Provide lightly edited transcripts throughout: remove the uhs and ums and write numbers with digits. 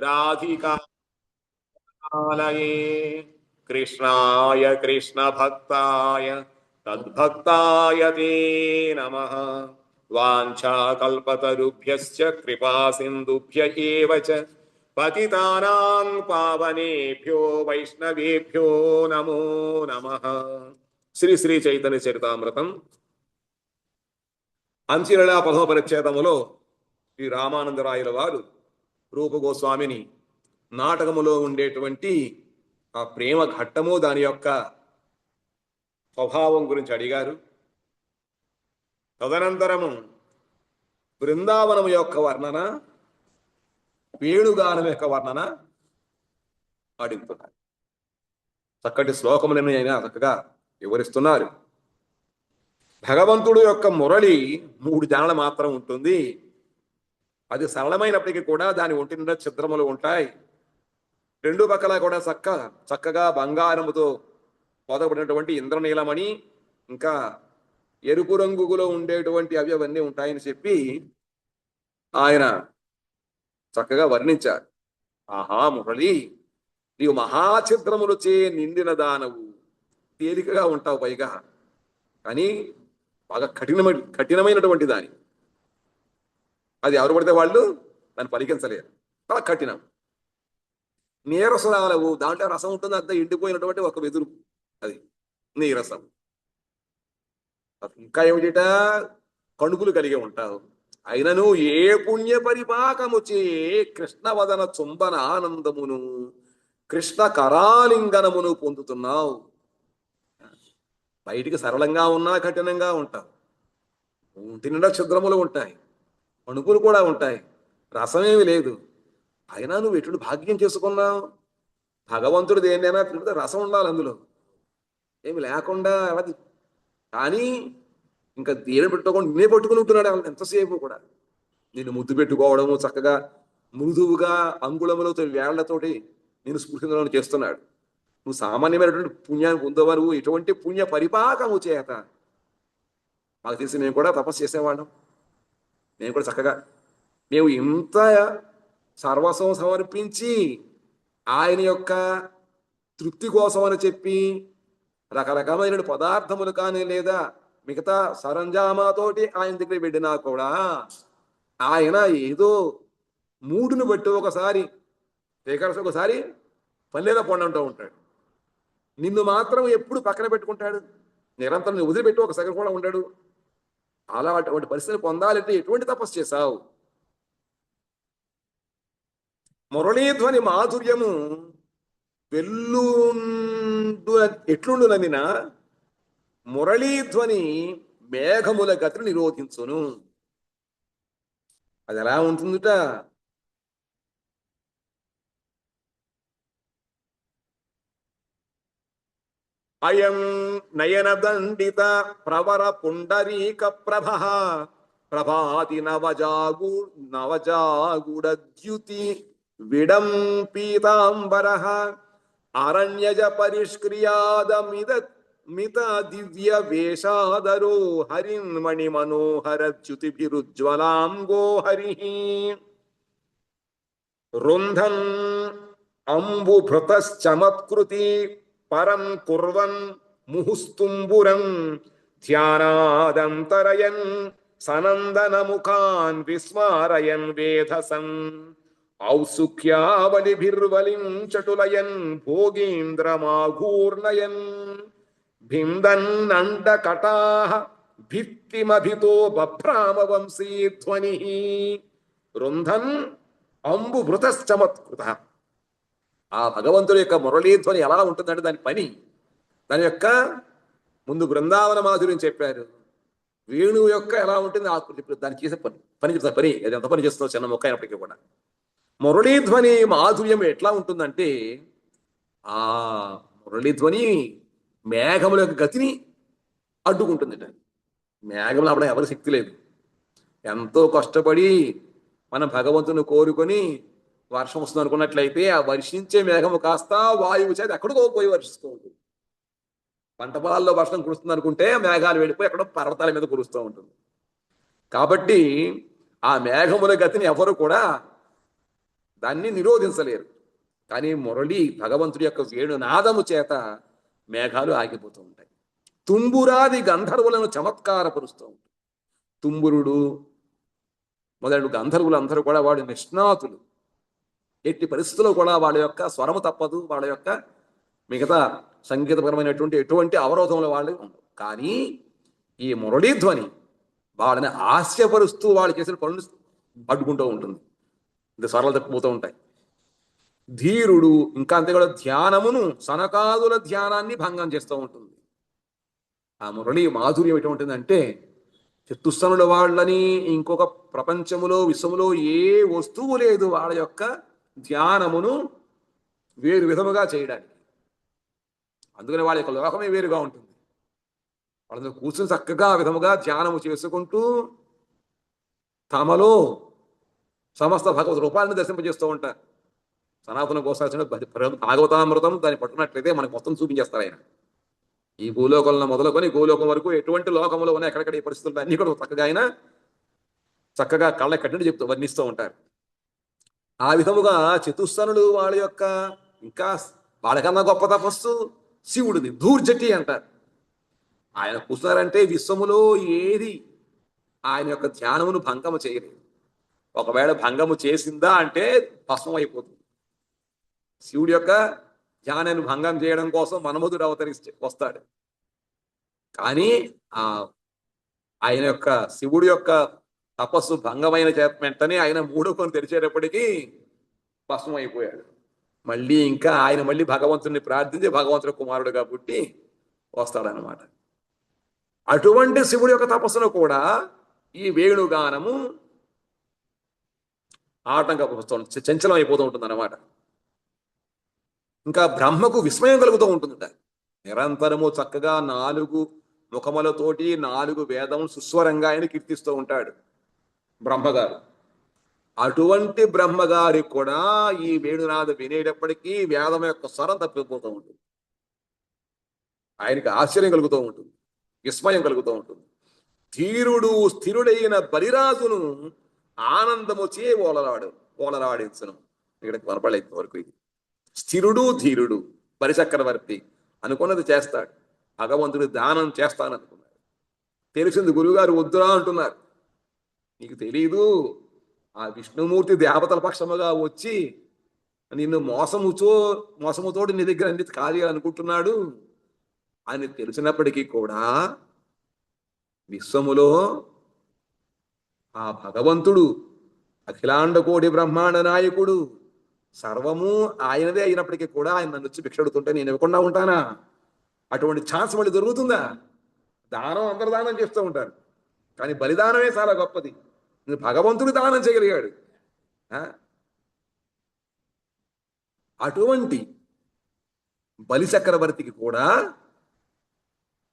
రాధికాలయే కృష్ణాయ కృష్ణ భక్తాయ తద్భక్తాయ తే నమః. వాంఛాకల్పతరుభ్యశ్చ కృపా సింధుభ్య ఏవ చ పతితానాం పావనేభ్యో వైష్ణవేభ్యో నమో నమః. శ్రీ శ్రీ చైతన్య చరితామృతం అంచిరళ పదవ పరిచ్ఛేదములో శ్రీ రామానందరాయల వారు రూపగోస్వామిని నాటకములో ఉండేటువంటి ఆ ప్రేమ ఘట్టము దాని యొక్క స్వభావం గురించి అడిగారు. తదనంతరము బృందావనము యొక్క వర్ణన, వేణుగానం యొక్క వర్ణన అడుగుతున్నారు. చక్కటి శ్లోకములను అయినా చక్కగా వివరిస్తున్నారు. భగవంతుడు యొక్క మురళి 3 జానల మాత్రం ఉంటుంది. అది సరళమైనప్పటికీ కూడా దాని ఒంటి నిండా ఛిద్రములు ఉంటాయి. 2 పక్కల కూడా చక్కగా బంగారముతో పొదబడినటువంటి ఇంద్రనీలమణి, ఇంకా ఎరుపు రంగులో ఉండేటువంటి అవన్నీ ఉంటాయని చెప్పి ఆయన చక్కగా వర్ణించారు. ఆహా మురళి, నీవు మహాఛిద్రములచే నిండిన దానవు, తేలికగా ఉంటావు, పైగా కానీ బాగా కఠినమైనటువంటి దాని. అది ఎవరు పడితే వాళ్ళు దాన్ని పలికించలేరు, చాలా కఠినం. నీరసరాలవు, దాంట్లో రసం ఉంటుంది, అంతా ఎండిపోయినటువంటి ఒక వెదురు, అది నీరసం. ఇంకా ఏమిట, కణుకులు కలిగి ఉంటావు. అయినను ఏ పుణ్య పరిపాకముచే కృష్ణవదన చుంబన ఆనందమును కృష్ణ కరాలింగనమును పొందుతున్నావు. బయటికి సరళంగా ఉన్నా కఠినంగా ఉంటావు, ఒంటి నిండా ఛిద్రములు ఉంటాయి, అణుకులు కూడా ఉంటాయి, రసమేమి లేదు. అయినా నువ్వు ఎటువంటి భాగ్యం చేసుకున్నావు. భగవంతుడు దేన్నైనా తింటే రసం ఉండాలి, అందులో ఏమి లేకుండా అది. కానీ ఇంకా దేని పెట్టుకోకుండా నిన్నే పట్టుకుని ఉంటున్నాడు ఎంతసేపు కూడా. నేను ముద్దు పెట్టుకోవడము, చక్కగా మృదువుగా అంగుళములతో వేళ్లతోటి నేను స్పృశంలో చేస్తున్నాడు. నువ్వు సామాన్యమైనటువంటి పుణ్యాన్ని పొందవా, నువ్వు ఎటువంటి పుణ్య పరిపాకము చేత. మాకు తెలిసి మేము కూడా తపస్సు చేసేవాళ్ళం. మేము కూడా చక్కగా మేము ఇంత సర్వస్వం సమర్పించి ఆయన యొక్క తృప్తి కోసం అని చెప్పి రకరకమైన పదార్థములు కానీ లేదా మిగతా సరంజామాతోటి ఆయన దగ్గర పెట్టినా కూడా ఆయన ఏదో మూడును బట్టి ఒకసారి ఒకసారి పల్లెల పొండంటూ ఉంటాడు. నిన్ను మాత్రం ఎప్పుడు పక్కన పెట్టుకుంటాడు, నిరంతరం వదిలిపెట్టి ఒక సెకండ్ కూడా ఉంటాడు. అలా అటువంటి పరిస్థితిని పొందాలంటే ఎటువంటి తపస్సు చేశావు. మురళీధ్వని మాధుర్యము ఎట్లుండునందిన మురళీధ్వని మేఘముల గతిని నిరోధించును. అది ఎలా ఉంటుందిట, అయం నయన దండిత ప్రవర పుండరీక ప్రభ ప్రభాతి నవజాగుడద్యుతి విడం పీతాంబర అరణ్యజ పరిష్క్రియాదమిత దివ్య వేషాదరో హరిన్మణి మనోహర చ్యుతిభిరుజ్వలాంగో హరి రుంధన్ అంబుభృతశ్చమత్కృతి పరం కుర్వన్ ముహుస్తుంబురం ధ్యానాదంతరయన్ సనందనముఖాన్ విస్మారయన్ వేధసం ఔత్సుఖ్యావలిభిర్వలిం చటులయన్ భోగీంద్రమాఘూర్ణయన్ భిందన్నండకటాః భిత్తిమభితో బభ్రామ వంశీధ్వని రుంధన్ అంబుభృతశ్చమత్కృత. ఆ భగవంతుడి యొక్క మురళీధ్వని ఎలా ఉంటుందంటే దాని పని, దాని యొక్క ముందు బృందావన మాధుర్యం చెప్పారు. వేణువు యొక్క ఎలా ఉంటుంది దాన్ని చేసే పని చెప్తారు. పని అది ఎంత పని చేస్తుందో చిన్న మొక్క అయినప్పటికీ కూడా మురళీధ్వని మాధుర్యం ఎట్లా ఉంటుందంటే ఆ మురళీధ్వని మేఘముల యొక్క గతిని అడ్డుకుంటుంది. మేఘములు అప్పుడు ఎవరి శక్తి లేదు. ఎంతో కష్టపడి మనం భగవంతుని కోరుకొని వర్షం వస్తుంది అనుకున్నట్లయితే ఆ వర్షించే మేఘము కాస్త వాయువు చేత ఎక్కడికో పోయి వర్షిస్తూ ఉంటుంది. పంట పొలాల్లో వర్షం కురుస్తుంది అనుకుంటే మేఘాలు వెళ్ళిపోయి ఎక్కడో పర్వతాల మీద కురుస్తూ ఉంటుంది. కాబట్టి ఆ మేఘముల గతిని ఎవరు కూడా దాన్ని నిరోధించలేరు. కానీ మురళి భగవంతుడి యొక్క వేణునాదము చేత మేఘాలు ఆగిపోతూ ఉంటాయి. తుంబురాది గంధర్వులను చమత్కారపరుస్తూ ఉంటాయి. తుంబురుడు మొదలు గంధర్వులందరూ కూడా వాడు నిష్ణాతులు. ఎట్టి పరిస్థితుల్లో కూడా వాళ్ళ యొక్క స్వరము తప్పదు, వాళ్ళ యొక్క మిగతా సంగీతపరమైనటువంటి ఎటువంటి అవరోధముల వాళ్ళు ఉండవు. కానీ ఈ మురళీధ్వని వాళ్ళని హాస్యపరుస్తూ వాళ్ళు చేసిన పనులు అడ్డుకుంటూ ఉంటుంది. ఇది స్వరాలు తప్పిపోతూ ఉంటాయి. ధీరుడు ఇంకా అంతే కూడా ధ్యానమును సనకాదుల ధ్యానాన్ని భంగం చేస్తూ ఉంటుంది. ఆ మురళి మాధుర్యం ఎటువంటిదంటే చతుస్సనుల వాళ్ళని ఇంకొక ప్రపంచములో విశ్వములో ఏ వస్తువు లేదు వాళ్ళ యొక్క ధ్యానమును వేరు విధముగా చేయడానికి. అందుకని వాళ్ళ యొక్క లోకమే వేరుగా ఉంటుంది. వాళ్ళందరూ కూర్చుని చక్కగా విధముగా ధ్యానము చేసుకుంటూ తమలో సమస్త భగవత్ రూపాలను దర్శింపజేస్తూ ఉంటారు. సనాతన గోశాసన భాగవతామృతం దాన్ని పట్టుకున్నట్లయితే మనకు మొత్తం చూపించేస్తారు ఆయన. ఈ భూలోకంలో మొదలుకొని గోలోకం వరకు ఎటువంటి లోకంలో ఉన్నాయి, ఎక్కడెక్కడ ఈ పరిస్థితులు అన్ని కూడా చక్కగా ఆయన చక్కగా కళ్ళ కట్టినట్టు చెప్తూ వర్ణిస్తూ ఉంటారు. ఆ విధముగా చతుస్సనుడు వాళ్ళ యొక్క ఇంకా వాళ్ళకన్నా గొప్ప తపస్సు శివుడిది, ధూర్జటి అంటారు. ఆయన కూర్చున్నారంటే విశ్వములో ఏది ఆయన యొక్క ధ్యానమును భంగము చేయలేదు. ఒకవేళ భంగము చేసిందా అంటే భస్మం అయిపోతుంది. శివుడి యొక్క ధ్యానాన్ని భంగం చేయడం కోసం మన్మధుడు వస్తాడు. కానీ ఆయన యొక్క శివుడి యొక్క తపస్సు భంగమైన వెంటనే ఆయన మూడో కొని తెరిచేటప్పటికీ భస్మం అయిపోయాడు. మళ్ళీ ఇంకా ఆయన మళ్ళీ భగవంతుడిని ప్రార్థించి భగవంతుడి కుమారుడుగా పుట్టి వస్తాడనమాట. అటువంటి శివుడి యొక్క తపస్సును కూడా ఈ వేణుగానము ఆటంకపరుస్తూ చంచలం అయిపోతూ ఉంటుంది అన్నమాట. ఇంకా బ్రహ్మకు విస్మయం కలుగుతూ ఉంటుందట. నిరంతరము చక్కగా 4 ముఖములతోటి 4 వేదం సుస్వరంగా ఆయన కీర్తిస్తూ ఉంటాడు బ్రహ్మగారు. అటువంటి బ్రహ్మగారికి కూడా ఈ వేణునాథ వినేటప్పటికీ వేదం యొక్క స్వరం తప్పిపోతూ ఉంటుంది. ఆయనకి ఆశ్చర్యం కలుగుతూ ఉంటుంది, విస్మయం కలుగుతూ ఉంటుంది. ధీరుడు స్థిరుడైన బలిరాజును ఆనందము చే ఓలరాడించను. ఇక్కడికి కనపడలేదు వరకు. ఇది స్థిరుడు ధీరుడు బలిచక్రవర్తి అనుకున్నది చేస్తాడు. భగవంతుడు దానం చేస్తాననుకున్నాడు. తెలిసింది గురువుగారు వద్దురా అంటున్నారు. నీకు తెలీదు, ఆ విష్ణుమూర్తి దేవతల పక్షముగా వచ్చి నిన్ను మోసముతోటి నీ దగ్గర అన్ని కార్యాలు అనుకుంటున్నాడు అని తెలిసినప్పటికీ కూడా విశ్వములో ఆ భగవంతుడు అఖిలాండ కోటి బ్రహ్మాండ నాయకుడు, సర్వము ఆయనదే అయినప్పటికీ కూడా ఆయన నన్ను వచ్చి భిక్ష అడుగుతుంటే నేను ఇవ్వకుండా ఉంటానా? అటువంటి ఛాన్స్ మళ్ళీ దొరుకుతుందా? దానం అందరు దానం చేస్తూ ఉంటారు, కానీ బలిదానమే చాలా గొప్పది. భగవంతుడు దానం చేయగలిగాడు. అటువంటి బలి చక్రవర్తికి కూడా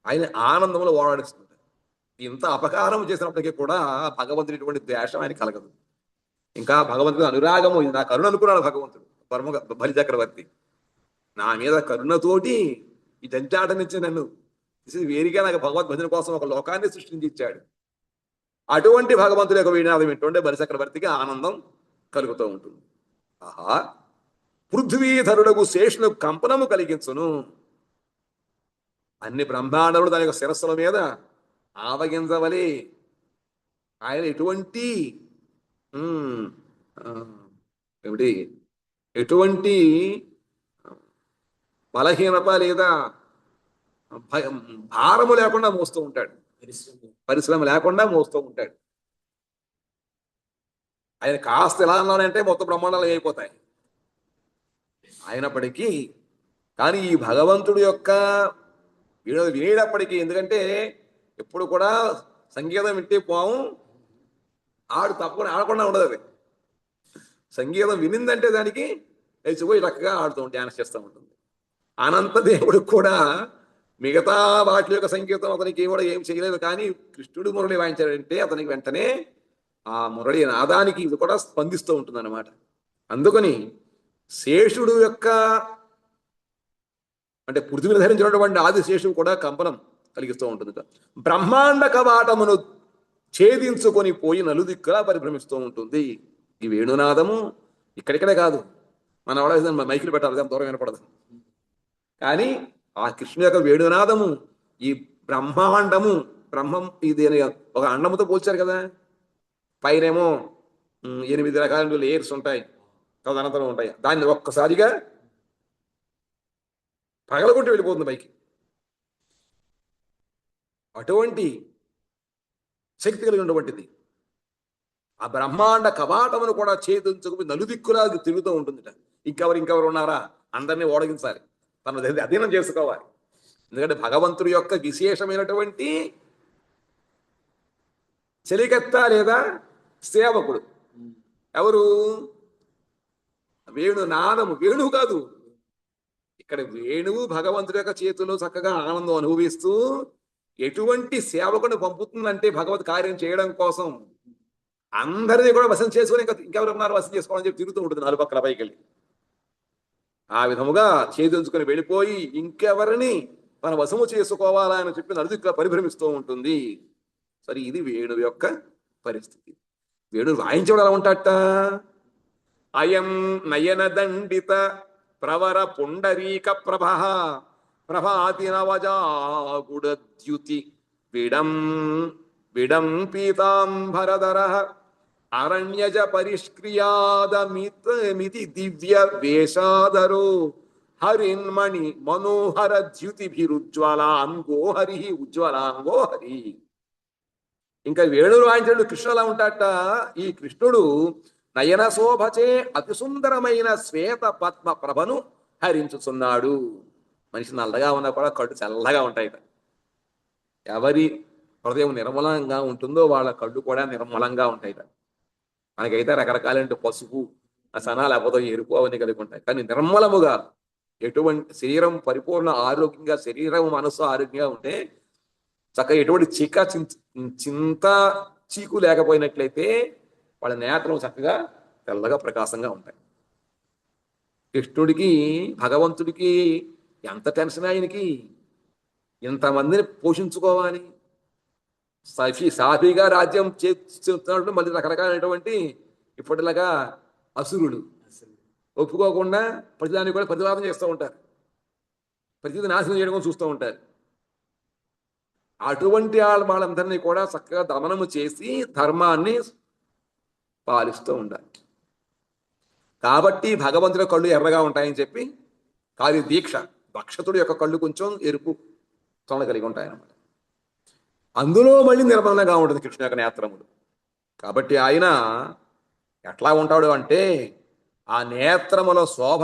ఆయన ఆనందంలో ఓడాడిస్తుంటారు. ఇంత అపకారం చేసినప్పటికీ కూడా భగవంతుడి ఇటువంటి ద్వేషం ఆయన కలగదు. ఇంకా భగవంతుడు అనురాగము, నా కరుణ అనుకున్నాడు భగవంతుడు బలి చక్రవర్తి. నా మీద కరుణతోటి ఈ జంచాటం నుంచి నన్ను వేరిగా నాకు భగవద్ భజన కోసం ఒక లోకాన్ని సృష్టించి ఇచ్చాడు. అటువంటి భగవంతుడి యొక్క వీణాదం ఏంటంటే బలి చక్రవర్తికి ఆనందం కలుగుతూ ఉంటుంది. ఆహా, పృథ్వీధరుడకు శేషును కంపనము కలిగించును. అన్ని బ్రహ్మాండములు దాని యొక్క శిరస్సుల మీద ఆవగించవలే. ఆయన ఎటువంటి బలహీనత లేదా భారము లేకుండా మోస్తూ ఉంటాడు, పరిశ్రమ లేకుండా మోస్తూ ఉంటాడు. ఆయన కాస్త ఎలా అన్నానంటే మొత్తం బ్రహ్మాండాలు అయిపోతాయి. అయినప్పటికీ కానీ ఈ భగవంతుడి యొక్క వినేటప్పటికీ, ఎందుకంటే ఎప్పుడు కూడా సంగీతం వింటే పోవం, తప్పకుండా ఆడకుండా ఉండదు. అది సంగీతం వినిందంటే దానికి లేచిపోయి చక్కగా ఆడుతూ డ్యాన్స్ చేస్తూ ఉంటుంది. అనంత దేవుడికి కూడా మిగతా వాటి యొక్క సంగీతం అతనికి కూడా ఏం చేయలేదు, కానీ కృష్ణుడు మురళి వాయించాడంటే అతనికి వెంటనే ఆ మురళి నాదానికి ఇది కూడా స్పందిస్తూ ఉంటుంది అన్నమాట. అందుకని శేషుడు యొక్క అంటే పృథ్వీని ధరించినటువంటి ఆదిశేషుడు కూడా కంపనం కలిగిస్తూ ఉంటుంది. బ్రహ్మాండ కవాటమును ఛేదించుకొని పోయి నలుదిక్కులా పరిభ్రమిస్తూ ఉంటుంది. ఈ వేణునాదము ఇక్కడిక్కడే కాదు, మన వాడ మైకులు పెట్టాలి, దూరం వినపడదు. కానీ ఆ కృష్ణుని యొక్క వేణునాదము, ఈ బ్రహ్మాండము, బ్రహ్మం ఇది ఒక అండముతో పోల్చారు కదా. పైనేమో 8 రకాల లేయర్స్ ఉంటాయి, తదనంతరం ఉంటాయి. దాన్ని ఒక్కసారిగా పగలగొట్టి వెళ్ళిపోతుంది పైకి. అటువంటి శక్తి కలిగి ఉన్నటువంటిది. ఆ బ్రహ్మాండ కవాటమును కూడా ఛేదించుకుని నలుదిక్కులా తిరుగుతూ ఉంటుందిట. ఇంకెవరు ఉన్నారా, అందరినీ ఓడగించాలి, తన అధీనం చేసుకోవాలి. ఎందుకంటే భగవంతుడి యొక్క విశేషమైనటువంటి చెలికత్త లేదా సేవకుడు ఎవరు? వేణునాదము. వేణువు కాదు, ఇక్కడ వేణువు భగవంతుడి యొక్క చేతిలో చక్కగా ఆనందం అనుభవిస్తూ ఎటువంటి సేవకుని పంపుతుందంటే భగవత్ కార్యం చేయడం కోసం అందరినీ కూడా వశం చేసుకుని ఇంకెవరు ఉన్నారు వశం చేసుకోవాలని చెప్పి తిరుగుతూ ఉంటుంది నాలుగు పక్కల పైకి వెళ్ళి. ఆ విధముగా ఛేదించుకుని వెళ్ళిపోయి ఇంకెవరిని తన వశము చేసుకోవాలా అని చెప్పి నలుదిక్కులా పరిభ్రమిస్తూ ఉంటుంది. సరే, ఇది వేణువు యొక్క పరిస్థితి. వేణువు వాయించడం ఎలా ఉంటాట? అయం నయన దండిత ప్రవర పుండరీక ప్రభ ప్రభాతి నవజాగుడద్యుతి విడం విడం పీతాంబరధర అరణ్యజ పరిష్క్రియాదమితి దివ్య వేషాధరో హరిన్మణి మనోహర ద్యుతిభిరుజ్వలాంగో హరి ఉజ్వలాంగో హరి. ఇంకా వేణులు వాయించడు కృష్ణుడు ఎలా ఉంటాట? ఈ కృష్ణుడు నయన శోభచే అతి సుందరమైన శ్వేత పద్మ ప్రభను హరించుచున్నాడు. మనిషి నల్లగా ఉన్నా కూడా కళ్ళు చల్లగా ఉంటాయి. ఎవరి హృదయం నిర్మలంగా ఉంటుందో వాళ్ళ కళ్ళు కూడా నిర్మలంగా ఉంటాయి. మనకైతే రకరకాలంటే పసుపు సనా లేకపోతే ఎరుపు అవన్నీ కలిగి ఉంటాయి. కానీ నిర్మలముగా ఎటువంటి శరీరం పరిపూర్ణ ఆరోగ్యంగా, శరీరం మనస్సు ఆరోగ్యంగా ఉంటే చక్కగా ఎటువంటి చింత చీకు లేకపోయినట్లయితే వాళ్ళ నేత్రం చక్కగా తెల్లగా ప్రకాశంగా ఉంటాయి. కృష్ణుడికి, భగవంతుడికి ఎంత టెన్షన్ ఆయనకి, ఇంతమందిని పోషించుకోవాలి, సాఫీగా రాజ్యం చేస్తున్నాడు. మళ్ళీ రకరకాలైనటువంటి ఇప్పటిలాగా అసురులు ఒప్పుకోకుండా ప్రతిదాన్ని కూడా ప్రతివాదం చేస్తూ ఉంటారు, ప్రతిదీ నాశనం చేయడం చూస్తూ ఉంటారు. అటువంటి వాళ్ళందరినీ కూడా చక్కగా దమనము చేసి ధర్మాన్ని పాలిస్తూ ఉండాలి. కాబట్టి భగవంతుడి కళ్ళు ఎర్రగా ఉంటాయని చెప్పి కాలి దీక్ష, భక్షతుడి యొక్క కళ్ళు కొంచెం ఎరుపు తొన కలిగి ఉంటాయన్నమాట. అందులో మళ్ళీ నిర్మలంగా ఉంటుంది కృష్ణ యొక్క నేత్రములు. కాబట్టి ఆయన ఎట్లా ఉంటాడు అంటే ఆ నేత్రముల శోభ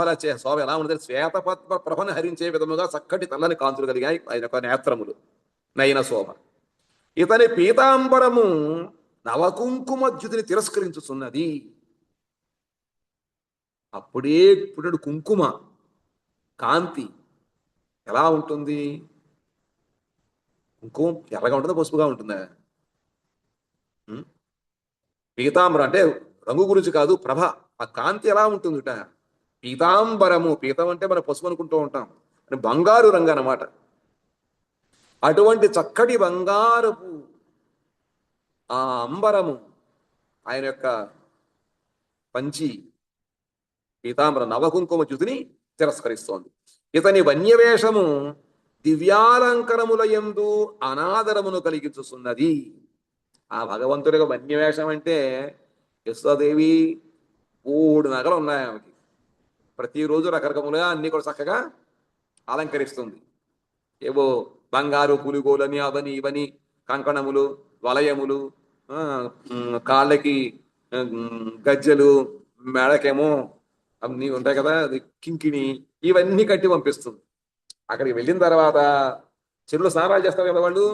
ఎలా ఉంటుంది? శ్వేతపద్మ ప్రభను హరించే విధముగా చక్కటి తెల్లని కాంతులు కలిగాయి ఆయన యొక్క నేత్రములు, నయన శోభ. ఇతని పీతాంబరము నవకుంకుమద్యుతిని తిరస్కరించుతున్నది. అప్పుడే పుట్టిన కుంకుమ కాంతి ఎలా ఉంటుంది? కుంకుమ ఎర్రగా ఉంటుందా, పసుపుగా ఉంటుందా? పీతాంబరం అంటే రంగు గురించి కాదు, ప్రభ, ఆ కాంతి ఎలా ఉంటుందిట? పీతాంబరము, పీతం అంటే మనం పసుపు అనుకుంటూ ఉంటాం, బంగారు రంగు అన్నమాట. అటువంటి చక్కటి బంగారపు ఆ అంబరము ఆయన యొక్క పంచి పీతాంబరం నవకుంకుమ జ్యుతిని తిరస్కరిస్తోంది. ఇతని వన్యవేషము దివ్యాలంకరముల యందు అనాదరమును కలిగించుతున్నది. ఆ భగవంతుడి యొక్క వన్యవేషం అంటే యశోదేవి 3 నగలు ఉన్నాయి ఆమెకి. ప్రతిరోజు రకరకములుగా అన్ని కూడా చక్కగా అలంకరిస్తుంది. ఏవో బంగారు పులిగోలని అవని ఇవని, కంకణములు, వలయములు, కాళ్ళకి గజ్జలు, మెడకేమో అన్నీ ఉంటాయి కదా, అది కింకిణి, ఇవన్నీ కట్టి పంపిస్తుంది. అక్కడికి వెళ్ళిన తర్వాత చెరువులో స్నానాలు చేస్తారు కదా వాళ్ళు,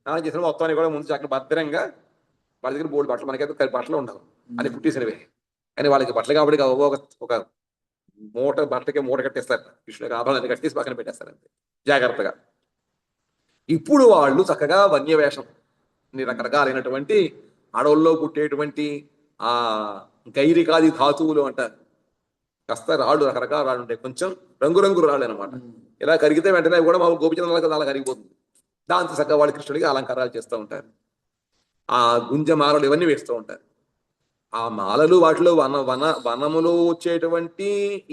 స్నానం చేసిన మొత్తాన్ని కూడా ముందు అక్కడ భద్రంగా వాళ్ళ దగ్గర బోర్డు బట్టలు, మనకైతే బట్టలు ఉండవు, అది పుట్టేసినవే. కానీ వాళ్ళకి బట్టలు కాబట్టి ఒక మూట బట్టలకి మూట కట్టేస్తారు, కృష్ణుడికి ఆభరణాన్ని కట్టేసి పక్కన పెట్టేస్తారు అంతే జాగ్రత్తగా. ఇప్పుడు వాళ్ళు చక్కగా వన్యవేషం, రకరకాలైనటువంటి అడవుల్లో పుట్టేటువంటి ఆ గైరికాది ధాతువులు అంటారు, కాస్త రాళ్ళు, రకరకాల రాళ్ళు ఉంటాయి, కొంచెం రంగురంగు రాళ్ళు అనమాట. ఇలా కరిగితే వెంటనే కూడా మా గోపిచంద్రాలకు అలా కరిగిపోతుంది. దాంతో చక్కగా వాళ్ళు కృష్ణుడికి అలంకారాలు చేస్తూ ఉంటారు, ఆ గుంజమాలలు ఇవన్నీ వేస్తూ ఉంటారు. ఆ మాలలు వాటిలో వనములో వచ్చేటువంటి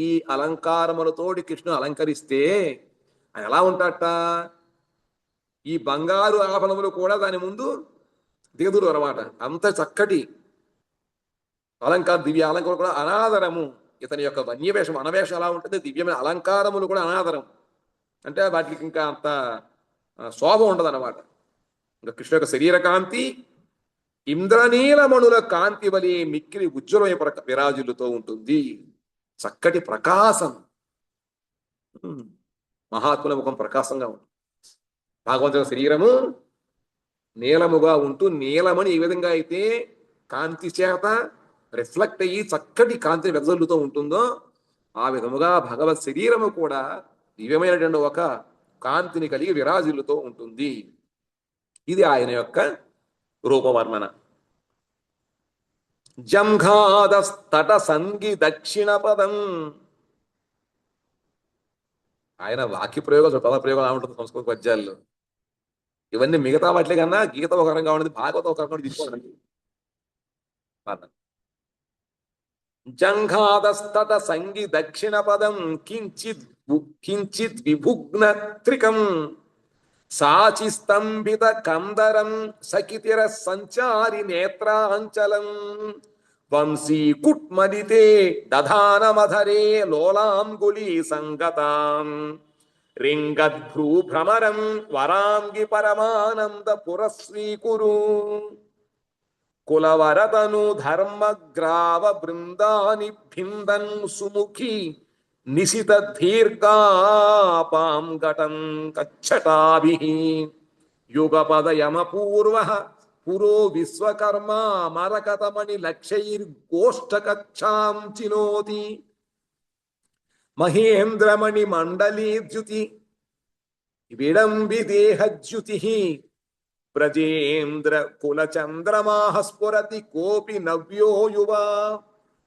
ఈ అలంకారములతోటి కృష్ణుడు అలంకరిస్తే ఆయన ఎలా ఉంటాడట? ఈ బంగారు ఆభరణములు కూడా దాని ముందు దిగదురు అనమాట. అంత చక్కటి దివ్య అలంకారం కూడా అనాదరము. ఇతని యొక్క వన్యవేషం అనవేషం ఎలా ఉంటుంది, దివ్యమైన అలంకారములు కూడా అనాదరం. అంటే వాటికి ఇంకా అంత శోభ ఉండదు అనమాట. ఇంకా కృష్ణ యొక్క శరీర కాంతి ఇంద్రనీలమణుల కాంతి వలె మిక్కిలి ఉజ్వలమైన విరాజులతో ఉంటుంది. చక్కటి ప్రకాశం. మహాత్ముల ముఖం ప్రకాశంగా ఉంటుంది. భాగవంతుల శరీరము నీలముగా ఉంటూ, నీలమని ఏ విధంగా అయితే కాంతి చేత రిఫ్లెక్ట్ అయ్యి చక్కటి కాంతిని వెదజల్లుతూ ఉంటుందో ఆ విధముగా భగవత్ శరీరము కూడా దివ్యమైనటువంటి ఒక కాంతిని కలిగి విరాజిల్లుతూ ఉంటుంది. ఇది ఆయన యొక్క రూపవర్ణన. జంఘాదస్తట సంగి దక్షిణ పదం. ఆయన వాక్య ప్రయోగాలు, పద ప్రయోగాలు ఉంటుంది సంస్కృత పద్యాల్లో. ఇవన్నీ మిగతా వాటిలే కన్నా గీత ఒక రకంగా ఉండదు, భాగవతం ఒక రకంగా తీసుకోండి. జంఘాదస్తట సంగి దక్షిణ పదం కించిత్ విభుగ్న త్రికం సాచి స్తంభిత కందరం సకితిర సంచారి నేత్రాంచలం వంశీ కుట్మదితే దధానమధరే లోలాంగుళీ సంగతాం రింగద్భ్రూ భ్రమరం వరాంగి పరమానంద పురస్వీకురు కులవరతను ధర్మగ్రావ బృందాని భిందన్ సుముఖి నిశిత దీర్ఘాపాం ఘటం కచ్చటాభిః యుగపద యమపూర్వ పురో విశ్వకర్మ మరకతమణి లక్షైర్గోష్ఠకక్షాం చినోతి మహేంద్రమణి మండలీద్యుతి విడంబిదేహద్యుతి బ్రజేంద్ర కులచంద్రమాః స్ఫురతి కోపి నవ్యో యువా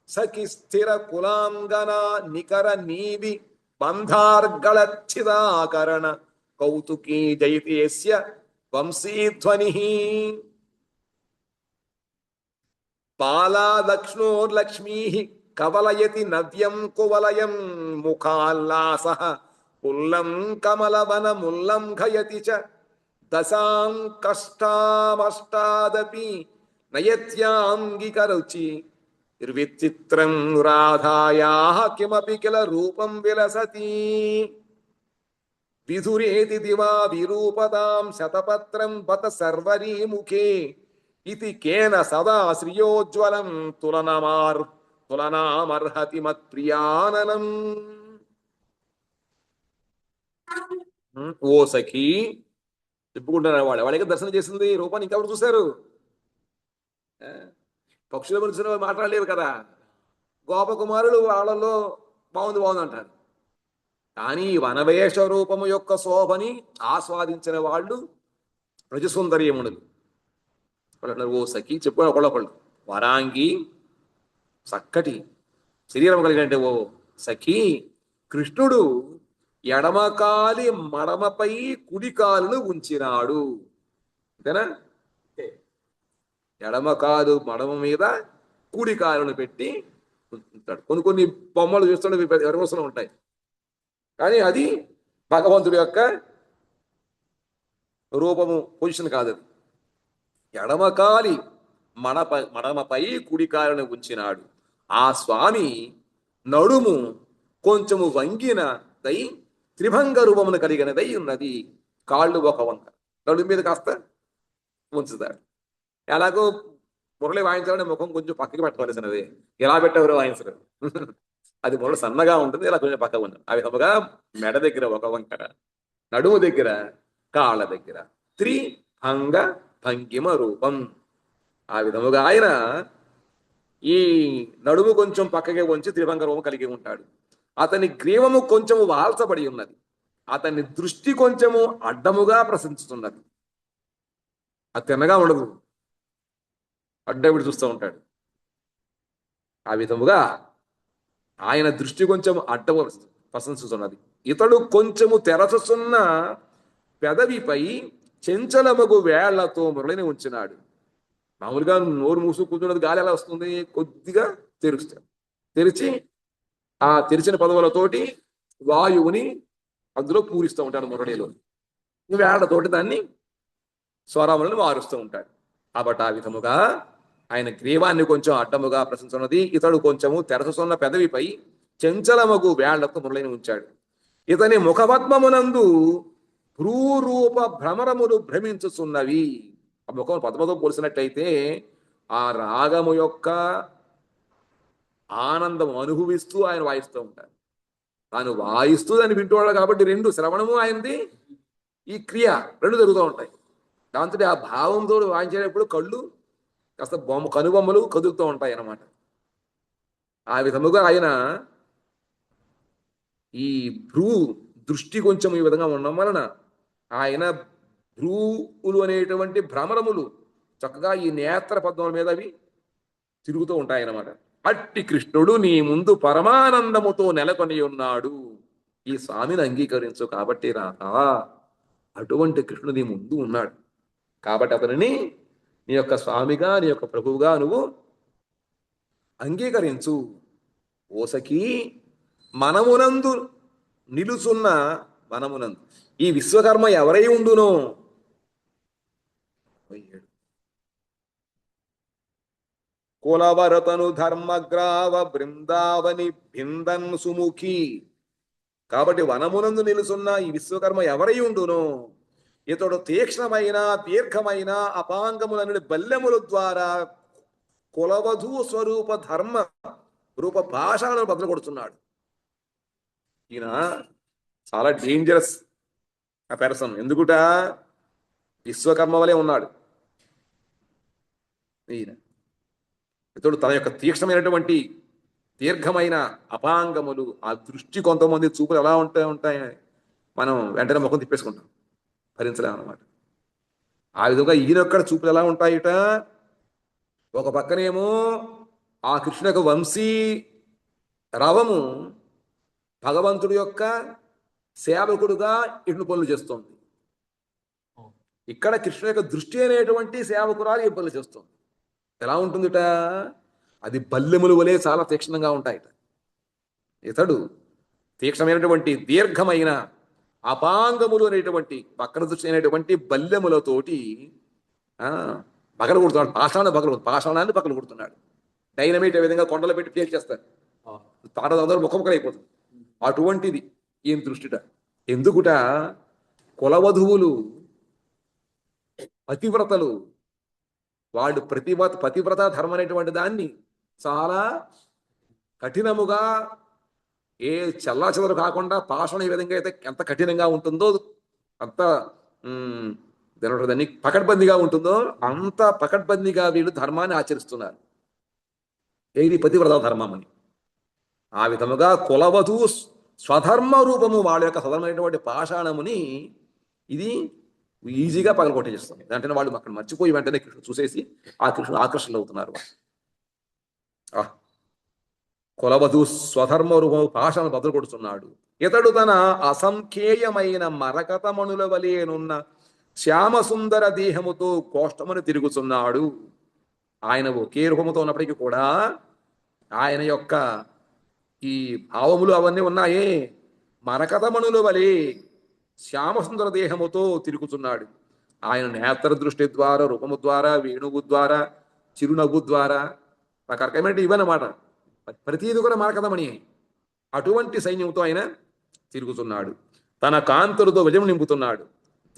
సఖి స్థిర కులాంగన నికర నీవి బంధార్గళచ్చిదాకరణ కౌతుకీ జయతేస్య వంశీధ్వని పాలా దక్షిణోర్లక్ష్మీ కవలయతి నవ్యం కువలయం ముఖాల్లాస పుల్లం కమలవన ముల్లంఘయతి చ దశాం కష్టామష్టాదపి నయత్యాంగికరుచి నిర్విచిత్రం రాధాయాః కిమపి కిల రూపం విలసతి విధురేతి దివా విరూపతాం శతపత్రం బత సర్వరీ ముఖే ఇతి కేన సదా శ్రియోజ్వలం తులనామర్హతి మత్ప్రియాననం. ఓ సఖీ, చెప్పుకుంటున్నారు వాళ్ళకి దర్శనం చేసింది రూపాన్ని ఇంకెవరు చూశారు? పక్షుల గురించి మాట్లాడలేరు కదా. గోపకుమారులు వాళ్ళలో బాగుంది అంటారు. కానీ వనవేష రూపము యొక్క శోభని ఆస్వాదించిన వాళ్ళు రజసుందరీయమునులు. వాళ్ళు అంటారు, ఓ సఖి చెప్పు ఒకళ్ళొకళ్ళు, వరాంగి చక్కటి శరీరం కలిగినట్టే ఓ సఖి, కృష్ణుడు ఎడమకాలి మడమపై కుడి కాలును ఉంచినాడు. అంతేనా? ఎడమకాలు మడమ మీద కుడి కాలును పెట్టి ఉంచుతాడు. కొన్ని బొమ్మలు చూస్తుంటే ఎరవసరం ఉంటాయి, కానీ అది భగవంతుడి యొక్క రూపము, పొజిషన్ కాదు. అది ఎడమకాలి మడమపై కుడి కాలును ఉంచినాడు. ఆ స్వామి నడుము కొంచెము వంగిన దై త్రిభంగ రూపమును కలిగినదై ఉన్నది. కాళ్ళు ఒక వంక, నడుము మీద కాస్త ఉంచుతాడు. ఎలాగో మురళి వాయించాలంటే ముఖం కొంచెం పక్కకి పెట్టవలసినది. ఎలా పెట్టేవారు వాయించరు. అది మురళి సన్నగా ఉంటుంది, ఇలా కొంచెం పక్క ఉంటుంది. ఆ విధముగా మెడ దగ్గర ఒక వంకర, నడుము దగ్గర, కాళ్ళ దగ్గర త్రిభంగ భంగిమ రూపం. ఆ విధముగా ఆయన ఈ నడుము కొంచెం పక్కకే ఉంచి త్రిభంగ రూపం కలిగి ఉంటాడు. అతని గ్రీవము కొంచెము వాల్చబడి ఉన్నది. అతని దృష్టి కొంచెము అడ్డముగా ప్రశంసిస్తున్నది. అది తిన్నగా ఉండదు, అడ్డవిడి చూస్తూ ఉంటాడు. ఆ విధముగా ఆయన దృష్టి కొంచెం అడ్డము ప్రశంసిస్తున్నది. ఇతడు కొంచెము తెరచున్న పెదవిపై చెంచలమగు వేళ్లతో మురళిని ఉంచినాడు. మామూలుగా నోరు మూసు కూర్చున్నది గాలి ఎలా వస్తుంది? కొద్దిగా తెరుస్తాడు. తెరిచి ఆ తెరిచిన పదవులతోటి వాయువుని అందులో పూరిస్తూ ఉంటాడు మురళిలో. వేళ్లతోటి దాన్ని స్వరములను మారుస్తూ ఉంటాడు. కాబట్టి ఆ విధముగా ఆయన గ్రీవాన్ని కొంచెం అడ్డముగా ప్రశంసున్నది. ఇతడు కొంచెము తెరచున్న పెదవిపై చెంచలమగు వేళ్లతో మురళిని ఉంచాడు. ఇతని ముఖపద్మమునందు భ్రూరూప భ్రమరములు భ్రమించుచున్నవి. ఆ ముఖం పద్మతో పోల్చినట్టయితే ఆ రాగము యొక్క ఆనందం అనుభవిస్తూ ఆయన వాయిస్తూ ఉంటారు. తాను వాయిస్తూ దాన్ని వింటున్నాడు కాబట్టి రెండు శ్రవణము ఆయనది, ఈ క్రియ రెండు జరుగుతూ ఉంటాయి. దాంతో ఆ భావంతో వాయించేటప్పుడు కళ్ళు కాస్త కనుబొమ్మలు కదులుతూ ఉంటాయి అన్నమాట. ఆ విధముగా ఆయన ఈ భ్రూ దృష్టి కొంచెం ఈ విధంగా ఉండడం వలన ఆయన భ్రూవులు అనేటువంటి భ్రమరములు చక్కగా ఈ నేత్ర పద్మముల మీద అవి తిరుగుతూ ఉంటాయన్నమాట. అట్టి కృష్ణుడు నీ ముందు పరమానందముతో నెలకొని ఉన్నాడు. ఈ స్వామిని అంగీకరించు కాబట్టి రాధా, అటువంటి కృష్ణుడు నీ ముందు ఉన్నాడు కాబట్టి అతనిని నీ యొక్క స్వామిగా, నీ యొక్క ప్రభువుగా నువ్వు అంగీకరించు. ఓసకి మనమునందు నిలుచున్న మనమునందు ఈ విశ్వకర్మ ఎవరై ఉండునో కులవరతను ధర్మగ్రావ బృందావని భిందన్ సుముఖి. కాబట్టి వనమునందు నిలుచున్న ఈ విశ్వకర్మ ఎవరై ఉండునో ఇతడు తీక్ష్ణమైన దీర్ఘమైన అపాంగములనుడి బల్లెముల ద్వారా కులవధూ స్వరూప ధర్మ రూప భాషలను బదులు కొడుతున్నాడు. ఈయన చాలా డేంజరస్ ఆ పెర్సన్. ఎందుకుట? విశ్వకర్మ వలె ఉన్నాడు ఈయన. ఇతడు తన యొక్క తీక్ష్ణమైనటువంటి దీర్ఘమైన అపాంగములు, ఆ దృష్టి, కొంతమంది చూపులు ఎలా ఉంటాయి మనం వెంటనే ముఖం తిప్పేసుకుంటాం, భరించలేమన్నమాట. ఆ విధంగా ఈయన యొక్క చూపులు ఎలా ఉంటాయిట? ఒక పక్కనేమో ఆ కృష్ణ యొక్క వంశీ రవము భగవంతుడి యొక్క సేవకుడుగా ఇట్లు పనులు చేస్తుంది. ఇక్కడ కృష్ణ యొక్క దృష్టి అనేటువంటి సేవకురాలు ఈ పనులు చేస్తుంది. ఎలా ఉంటుందిట? అది బల్లెములు వలె చాలా తీక్షణంగా ఉంటాయిట. ఇతడు తీక్షణమైనటువంటి దీర్ఘమైన అపాంగములు అనేటువంటి పక్కన దృష్టి అయినటువంటి బల్లెములతోటి పగలు కొడుతున్నాడు. పాషాణాన్ని పగలు కొడుతున్నాడు. డైనమైట్ ఏ విధంగా కొండలు పెట్టి పేల్ చేస్తారు, తాట అందరూ ముఖముఖలైపోతుంది. అటువంటిది ఈయన దృష్టిట. ఎందుకుట? కులవధువులు, పతివ్రతలు, వాళ్ళు పతివ్రత ధర్మం అనేటువంటి దాన్ని చాలా కఠినముగా, ఏ చెల్లాచెదరు కాకుండా పాషణ ఏ విధంగా అయితే ఎంత కఠినంగా ఉంటుందో, అంత దాన్ని పకడ్బందీగా ఉంటుందో అంత పకడ్బందీగా వీళ్ళు ధర్మాన్ని ఆచరిస్తున్నారు. ఏది? పతివ్రత ధర్మం అని. ఆ విధముగా కులవధు స్వధర్మ రూపము వాళ్ళ యొక్క సధర్మైనటువంటి పాషాణముని ఇది ఈజీగా పగలగొట్టేస్తుంది. వెంటనే వాళ్ళు అక్కడ మర్చిపోయి వెంటనే కృష్ణుడు చూసేసి ఆ కృష్ణుడు ఆకర్షణలు అవుతున్నారు. కులవధు స్వధర్మ రూపము పాషాణను బదులు కొడుతున్నాడు. ఇతడు తన అసంఖ్యేయమైన మరకతమణుల వలెనున్న శ్యామసుందర దేహముతో కోష్టమును తిరుగుతున్నాడు. ఆయన ఒకే రూపముతో ఉన్నప్పటికీ కూడా ఆయన యొక్క ఈ భావములు అవన్నీ ఉన్నాయే, మరకతమణుల వలె శ్యామసుందర దేహముతో తిరుగుతున్నాడు. ఆయన నేత్ర దృష్టి ద్వారా, రూపము ద్వారా, వేణువు ద్వారా, చిరునవ్వు ద్వారా రకరకమైన ఇవన్నమాట. ప్రతీది కూడా మరకతమణి. అటువంటి సైన్యంతో ఆయన తిరుగుతున్నాడు. తన కాంతులతో విజయం నింపుతున్నాడు.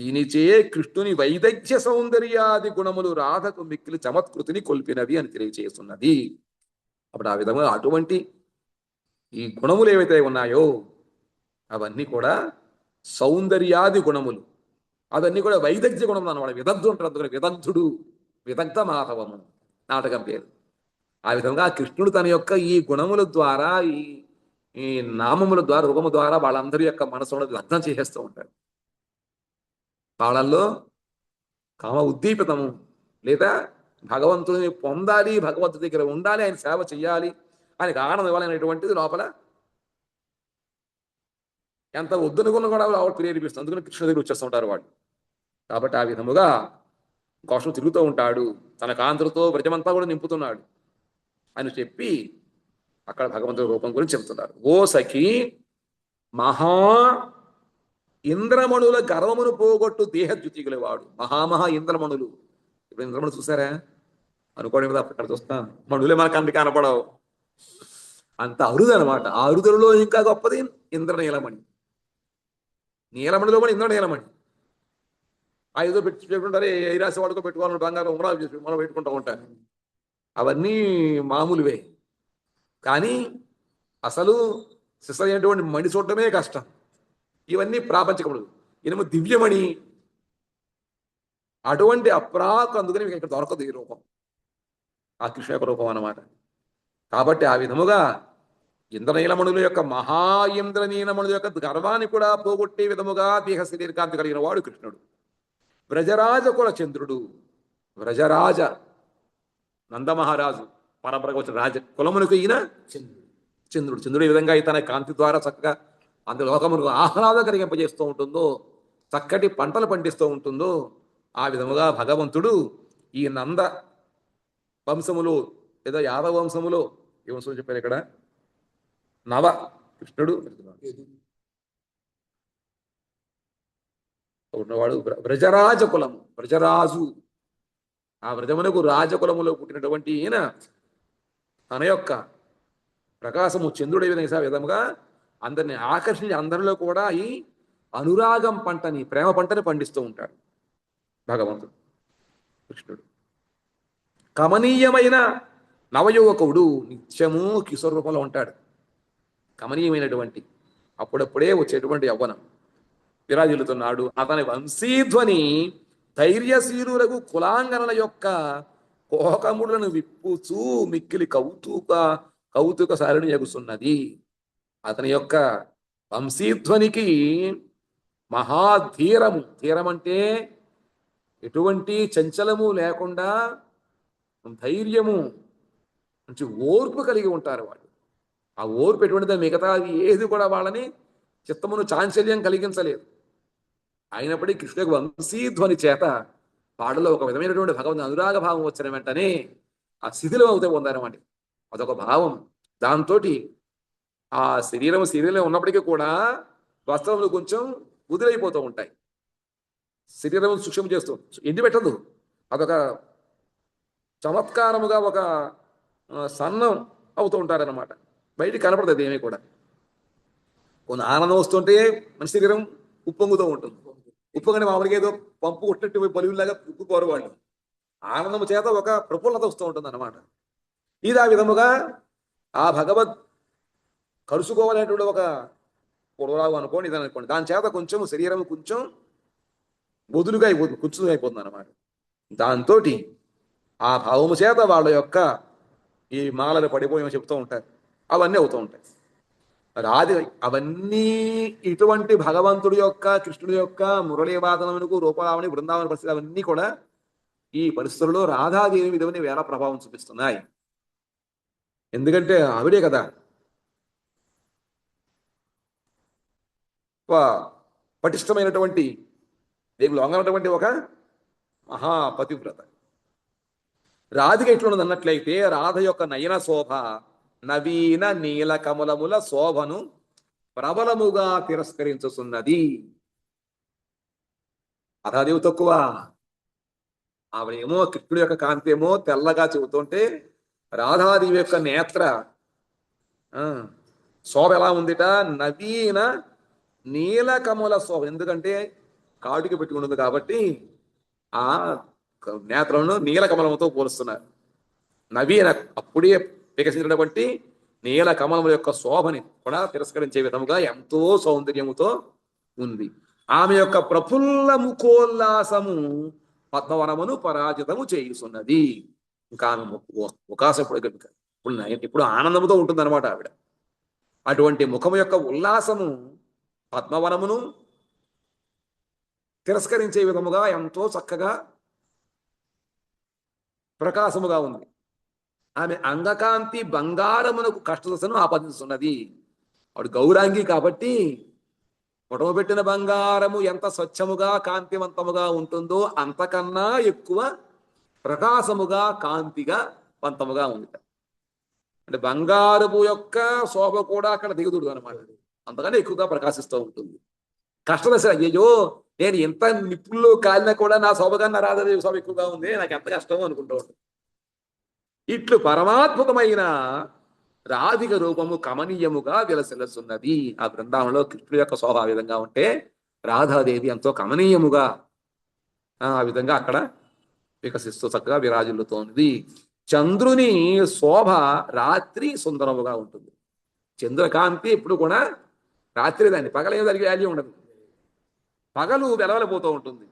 దీనిచే కృష్ణుని వైదగ్ధ్య సౌందర్యాది గుణములు రాధకు మిక్కిలి చమత్కృతిని కొల్పినవి అని తెలియచేస్తున్నది. అప్పుడు ఆ విధంగా అటువంటి ఈ గుణములు ఏవైతే ఉన్నాయో అవన్నీ కూడా సౌందర్యాది గుణములు, అవన్నీ కూడా వైదగ్ధ్య గుణములు అన్నమాట. విదగ్ధుడు అంటారు, అందుకని విదగ్ధుడు, విదగ్ధ మాధవము నాటకం పేరు. ఆ విధంగా కృష్ణుడు తన యొక్క ఈ గుణముల ద్వారా, ఈ నామముల ద్వారా, రూపము ద్వారా వాళ్ళందరి యొక్క మనసును లగ్నం చేసేస్తూ ఉంటాడు. వాళ్ళల్లో కామ ఉద్దీపితము, లేదా భగవంతుని పొందాలి, భగవంతుడి దగ్గర ఉండాలి, ఆయన సేవ చెయ్యాలి, ఆయనకు ఆనందం ఇవ్వాలనేటువంటిది లోపల ఎంత వద్దనుకున్న కూడా వాళ్ళు ప్రేరేపిస్తుంది. అందుకని కృష్ణ దగ్గర వచ్చేస్తూ ఉంటారు వాళ్ళు. కాబట్టి ఆ విధముగా కోసం తిరుగుతూ ఉంటాడు, తన కాంతులతో వ్రజమంతా కూడా నింపుతున్నాడు అని చెప్పి అక్కడ భగవంతుడి రూపం గురించి చెబుతున్నారు. ఓ సఖి, మహా ఇంద్రమణుల గర్వమును పోగొట్టు దేహద్యుతి గలవాడు. మహామహా ఇంద్రమణులు. ఇప్పుడు ఇంద్రమణులు చూసారా? అనుకోవడం మీద అక్కడ చూస్తాం, మణులే మనకు అన్ని కనపడవు, అంత అరుదు అనమాట. ఆ అరుదులలో ఇంకా గొప్పది ఇంద్రనీలమణి. నీలమణిలో కూడా ఇంద్రనీలమణి. ఆ ఏదో పెట్టుకుంటారు, ఏ రాసి వాడుకో పెట్టుకోవాలని బంగారం ఉంగరాలు చేసి మనం పెట్టుకుంటూ ఉంటారు. అవన్నీ మామూలువే. కానీ అసలు శిశైనటువంటి మణి చూడటమే కష్టం. ఇవన్నీ ప్రాపంచికములు. ఇనేమో దివ్యమణి. అటువంటి అప్రాకు, అందుకని మీకు ఇక్కడ దొరకదు ఈ రూపం, ఆ కృష్ణ యొక్క రూపం అన్నమాట. కాబట్టి ఆ విధముగా ఇంద్రనీలమణుల యొక్క మహా ఇంద్రనీలమణుల యొక్క గర్వాన్ని కూడా పోగొట్టే విధముగా దేహ శరీరకాంతి కలిగిన వాడు కృష్ణుడు. వ్రజరాజ కుల చంద్రుడు. వ్రజరాజ నందమహారాజు పరంపరగా వచ్చిన రాజ కులమునకు ఈయన చంద్రుడు. చంద్రుడు ఈ విధంగా తన కాంతి ద్వారా చక్కగా అంత లోకమును ఆహ్లాదం కలిగింపజేస్తూ ఉంటుందో, చక్కటి పంటలు పండిస్తూ ఉంటుందో, ఆ విధముగా భగవంతుడు ఈ నంద వంశములో లేదా యాదవ వంశములో, ఏ వంశం చెప్పారు ఇక్కడ, నవ కృష్ణుడు ఉన్నవాడు వ్రజరాజ కులము, వ్రజరాజు. ఆ వ్రజమునకు రాజకులములో పుట్టినటువంటి ఈయన తన యొక్క ప్రకాశము చంద్రుడి విధముగా అందరిని ఆకర్షించి అందరిలో కూడా ఈ అనురాగం పంటని, ప్రేమ పంటని పండిస్తూ ఉంటాడు భగవంతుడు కృష్ణుడు. కమనీయమైన నవయువకుడు నిత్యము కిశోర రూపంలో ఉంటాడు. కమనీయమైనటువంటి అప్పుడప్పుడే వచ్చేటువంటి యవ్వనం విరాజిల్లుతున్నాడు. అతని వంశీధ్వని ధైర్యశీలులకు కులాంగనల యొక్క కోకములను విప్పుచూ మిక్కిలి కౌతుక సారిని ఎగుస్తున్నది. అతని యొక్క వంశీధ్వనికి మహాధీరము, ధీరమంటే ఎటువంటి చంచలము లేకుండా ధైర్యము, మంచి ఓర్పు కలిగి ఉంటారు వాళ్ళు. ఆ ఓర్పు ఎటువంటిదో మిగతా ఏది కూడా వాళ్ళని చిత్తమును చాంచల్యం కలిగించలేదు. అయినప్పటికీ కృష్ణుడికి వంశీధ్వని చేత పాటలో ఒక విధమైనటువంటి భగవంతు అనురాగ భావం వచ్చిన వెంటనే ఆ శిథిలం అవుతే పొందారన్నమాట. అదొక భావం. దాంతో ఆ శరీరం ఉన్నప్పటికీ కూడా వస్త్రములు కొంచెం వదిలైపోతూ ఉంటాయి. శరీరం సూక్ష్మం చేస్తూ ఎండి పెట్టదు. అదొక చమత్కారముగా ఒక సన్నం అవుతూ ఉంటారన్నమాట. బయటికి కనపడుతుంది ఏమీ కూడా. కొన్ని ఆనందం వస్తుంటే మన శరీరం ఉప్పొంగుతూ ఉంటుంది. ఉప్పొంగని మామూలుగా ఏదో పంపు కొట్టినట్టు బలువులాగా ఉప్పుకోరు వాళ్ళు. ఆనందము చేత ఒక ప్రఫుల్లత వస్తూ ఉంటుంది అన్నమాట. ఇది ఆ విధముగా ఆ భగవద్ కలుసుకోవాలనేటువంటి ఒక పొడవరావు అనుకోండి, ఇది అనుకోండి. దాని చేత కొంచెం శరీరం కొంచెం వదులుగా కొంచెం అయిపోతుంది అన్నమాట. దాంతో ఆ భావము చేత వాళ్ళ యొక్క ఈ మాలలు పడిపోయేమో చెప్తూ ఉంటారు, అవన్నీ అవుతూ ఉంటాయి. రాది అవన్నీ ఇటువంటి భగవంతుడి యొక్క, కృష్ణుడి యొక్క మురళీవాదనమునకు రూపరావణి బృందావన పరిస్థితి అవన్నీ కూడా ఈ పరిస్థితుల్లో రాధాదేవి విధవని వేళ ప్రభావం చూపిస్తున్నాయి. ఎందుకంటే ఆవిడే కదా పటిష్టమైనటువంటి దేవులు లొంగనటువంటి ఒక మహాపతివ్రత. రాధిక ఎట్లున్నది అన్నట్లయితే రాధ యొక్క నయన శోభ నవీన నీల కమలముల శోభను ప్రబలముగా తిరస్కరించుతున్నది. రాధాదేవి తక్కువ. ఆవిడేమో కృష్ణుడి యొక్క కాంతి ఏమో తెల్లగా చెబుతుంటే రాధాదేవి యొక్క నేత్ర శోభ ఎలా ఉందిట, నవీన నీల కమల శోభ. ఎందుకంటే కాటుకి పెట్టుకుంటుంది కాబట్టి ఆ నేత్రలను నీల కమలముతో పోలుస్తున్నారు. నవీన అప్పుడే వికసించినటువంటి నీల కమలముల యొక్క శోభని కూడా తిరస్కరించే విధముగా ఎంతో సౌందర్యముతో ఉంది. ఆమె యొక్క ప్రఫుల్ల ముఖోల్లాసము పద్మవనమును పరాజితము చేయుచున్నది. ఇంకా ఆమె ముఖాసం ఇప్పుడు ఆనందముతో ఉంటుంది అనమాట ఆవిడ. అటువంటి ముఖము యొక్క ఉల్లాసము పద్మవనమును తిరస్కరించే విధముగా ఎంతో చక్కగా ప్రకాశముగా ఉంది. ఆమె అంగకాంతి బంగారమునకు కష్టదశను ఆపాదిస్తున్నది. ఆవిడ గౌరాంగి కాబట్టి పుటము పెట్టిన బంగారము ఎంత స్వచ్ఛముగా కాంతివంతముగా ఉంటుందో అంతకన్నా ఎక్కువ ప్రకాశముగా కాంతిగా వంతముగా ఉంది. అంటే బంగారపు యొక్క శోభ కూడా అక్కడ దిగుదుడు అనమాట. అంతకన్నా ఎక్కువగా ప్రకాశిస్తూ ఉంటుంది. కష్టదశ అయ్యో నేను ఎంత నిప్పుల్లో కాలినా కూడా నా శోభ కన్నా రాధాదేవి శోభ ఎక్కువగా ఉంది, నాకు ఎంత కష్టమో అనుకుంటూ ఉంటుంది. ఇట్లు పరమాత్మకమైన రాధిక రూపము కమనీయముగా విలసిల్లుతున్నది. ఆ బృందావనంలో కృష్ణుడి యొక్క శోభ ఆ విధంగా ఉంటే రాధాదేవి ఎంతో కమనీయముగా ఆ విధంగా అక్కడ వికసిస్తూ చక్కగా విరాజిల్లుతోంది. చంద్రుని శోభ రాత్రి సుందరముగా ఉంటుంది. చంద్రకాంతి ఎప్పుడు కూడా రాత్రి దాన్ని పగలేదో దానికి వాల్యూ ఉండదు. పగలు వెలవలిపోతూ ఉంటుంది.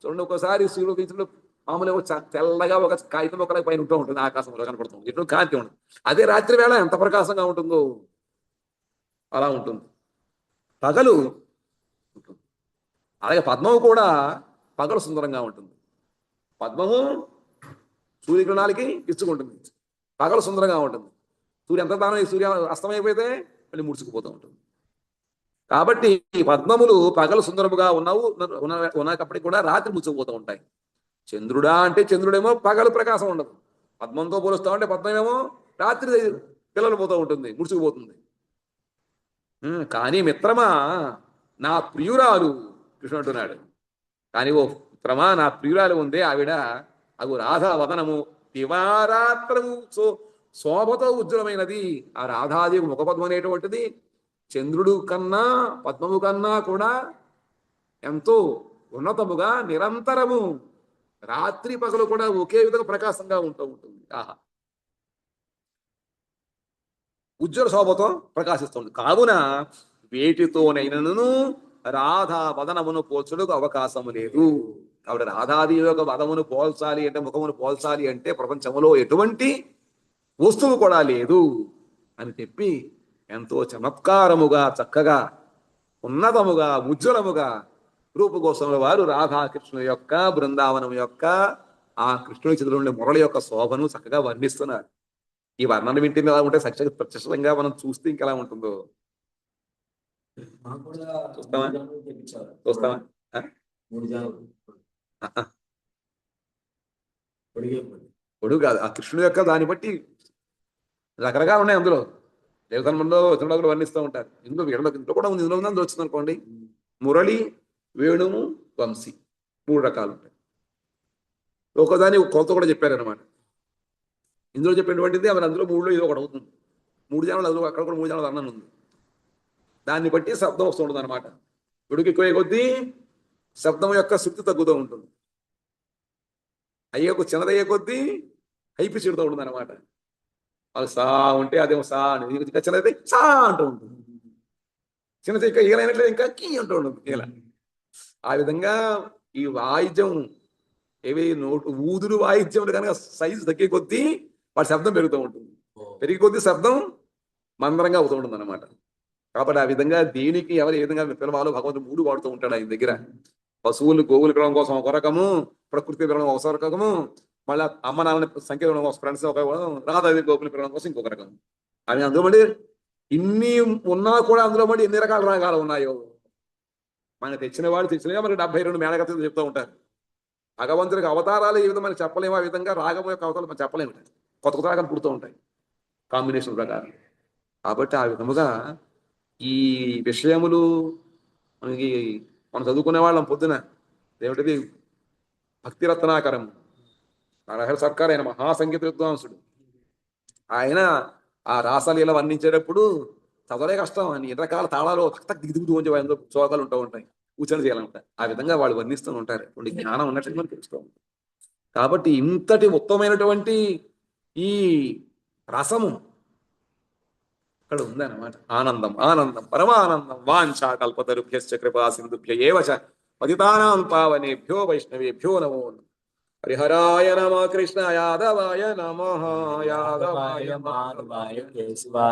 చూడండి, ఒకసారి సూర్యుడు బీచ్లో మామూలుగా తెల్లగా ఒక కాగితం ఒకరికి పైన ఉంటూ ఉంటుంది, ఆకాశంలో కనపడుతుంది, ఎటు కాంతి ఉండదు. అదే రాత్రి వేళ ఎంత ప్రకాశంగా ఉంటుందో అలా ఉంటుంది పగలు ఉంటుంది. అలాగే పద్మము కూడా పగలు సుందరంగా ఉంటుంది. పద్మము సూర్యకిరణాలకి ఇచ్చుకుంటుంది, పగలు సుందరంగా ఉంటుంది. సూర్య ఎంత దానం సూర్య అస్తమైపోతే మళ్ళీ ముడుచుకుపోతూ ఉంటుంది. కాబట్టి ఈ పద్మములు పగలు సుందరముగా ఉన్నప్పటికీ కూడా రాత్రి ముచ్చుకుపోతూ ఉంటాయి. చంద్రుడా అంటే చంద్రుడేమో పగలు ప్రకాశం ఉండదు, పద్మంతో పోలుస్తామంటే పద్మమేమో రాత్రి పిల్లలు పోతూ ఉంటుంది, ముడుచుకుపోతుంది. కానీ మిత్రమా నా ప్రియురాలు కృష్ణుడు అంటున్నాడు. కానీ ఓ మిత్రమా నా ప్రియురాలు ఉందే ఆవిడ అగు రాధా వదనము దివారాత్రము శోభతో ఉజ్వలమైనది. ఆ రాధాదేవి ముఖపద్మం అనేటువంటిది చంద్రుడు కన్నా పద్మము కన్నా కూడా ఎంతో ఉన్నతముగా నిరంతరము రాత్రి పగలు కూడా ఒకే విధంగా ప్రకాశంగా ఉంటూ ఉంటుంది. ఆహా, ఉజ్వల శోభతో ప్రకాశిస్తుంది. కావున వేటితోనైనను రాధా వదనమును పోల్చుటకు అవకాశము లేదు. కాబట్టి రాధాదేవి యొక్క వదమును పోల్చాలి అంటే, ముఖమును పోల్చాలి అంటే ప్రపంచంలో ఎటువంటి వస్తువు కూడా లేదు అని చెప్పి ఎంతో చమత్కారముగా చక్కగా ఉన్నతముగా ఉజ్వలముగా రూపగోస్వాముల వారు రాధాకృష్ణుల యొక్క బృందావనం యొక్క ఆ కృష్ణుని చేతిలో ఉండే మురళి యొక్క శోభను చక్కగా వర్ణిస్తున్నారు. ఈ వర్ణన వింటే ఎలా ఉంటే ప్రత్యక్షంగా మనం చూస్తే ఇంకెలా ఉంటుందో చూస్తామా చూస్తామా పొడుగు కాదు, ఆ కృష్ణుడి యొక్క దాన్ని బట్టి రకరకాలు ఉన్నాయి. అందులో దేవతనంలో ఇతరులు వర్ణిస్తూ ఉంటారు. ఇందులో ఇంట్లో కూడా ఉంది, ఇందులో ఉందని వచ్చింది అనుకోండి. మురళి, వేణువు, వంశీ 3 రకాలు ఉంటాయి. ఒకదాని కొలత కూడా చెప్పారనమాట. ఇందులో చెప్పినటువంటిది అవి అందులో 3లో ఏదో ఒకటి అవుతుంది. 3 జానాలు అందులో అక్కడ కూడా 3 జానాలు వర్ణన ఉంది. దాన్ని బట్టి శబ్దం వస్తూ ఉంటుంది అనమాట. ఉడికి ఎక్కువ కొద్దీ శబ్దం యొక్క శక్తి తగ్గుతూ ఉంటుంది. అయ్యే చిన్నదయ్యే కొద్దీ హైపి చెడుతూ ఉంటుంది అనమాట. వాళ్ళు సా ఉంటే అదేమో సా అని, ఇంకా చిన్నదైతే సా అంటూ ఉంటుంది. చిన్నది ఇంకా ఈలైనట్లేదు ఇంకా కీ అంటూ ఉంటుంది ఇలా. ఆ విధంగా ఈ వాయిద్యం ఏవి ఊదురు వాయిద్యం కనుక సైజు తగ్గే కొద్దీ వాటి శబ్దం పెరుగుతూ ఉంటుంది. పెరిగే కొద్దీ శబ్దం మందరంగా అవుతూ ఉంటుంది అనమాట. కాబట్టి ఆ విధంగా దేనికి ఎవరు ఏ విధంగా పిలవాలో భగవంతుడు 3 వాడుతూ ఉంటాడు ఆయన దగ్గర. పశువులు గోవులు పిలవడం కోసం ఒక రకము, ప్రకృతి పిలవడం ఒక రకము, మళ్ళీ అమ్మ నాన్న సంఖ్య ఫ్రెండ్స్ ఒక రాధాదేవి గోపులు పిలవడం కోసం ఇంకొక రకం. అని అందులో మళ్ళీ ఇన్ని ఉన్నా కూడా అందులో మళ్ళీ ఎన్ని రకాల రాగాలు ఉన్నాయో మనకు తెచ్చిన వాడు తెచ్చినగా మనకి 72 మేళగతులు చెప్తూ ఉంటారు. భగవంతుడికి అవతారాలు ఏ విధంగా మనకి చెప్పలేము, ఆ విధంగా రాగం యొక్క అవతారాలు మనం చెప్పలేము. కొత్త కొత్త రాగాలు పుడుతూ ఉంటాయి కాంబినేషన్ ప్రకారం. కాబట్టి ఆ విధముగా ఈ విషయములు మనకి మనం చదువుకునే వాళ్ళం పొద్దున ఏమిటిది భక్తి రత్నాకరం నరహరి సర్కార్, ఆయన మహాసంగీత విద్వాంసుడు. ఆయన ఆ రాసలీల వర్ణించేటప్పుడు చదవలే కష్టం అని రకాల తాళాలు దిగుతూ ఉంచే అందులో చోకాలు ఉంటూ ఉంటాయి, కూర్చొని చేయాలంటారు. ఆ విధంగా వాళ్ళు వర్ణిస్తూ ఉంటారు. కొన్ని జ్ఞానం ఉన్నట్టు మనకు తెలుస్తూ ఉంటుంది. కాబట్టి ఇంతటి ఉత్తమమైనటువంటి ఈ రసము ఇక్కడ ఉందన్నమాట. ఆనందం ఆనందం పరమానందం వాంఛా కల్పతరుభ్యశ్చ కృపా సింధుభ్య ఏవ చ పతితానాం పావనేభ్యో వైష్ణవేభ్యో నమో నమః. హరిహరాయ నమః. కృష్ణ యాదవాయ నమః. యాదవాయ మాధవాయ కేశవాయ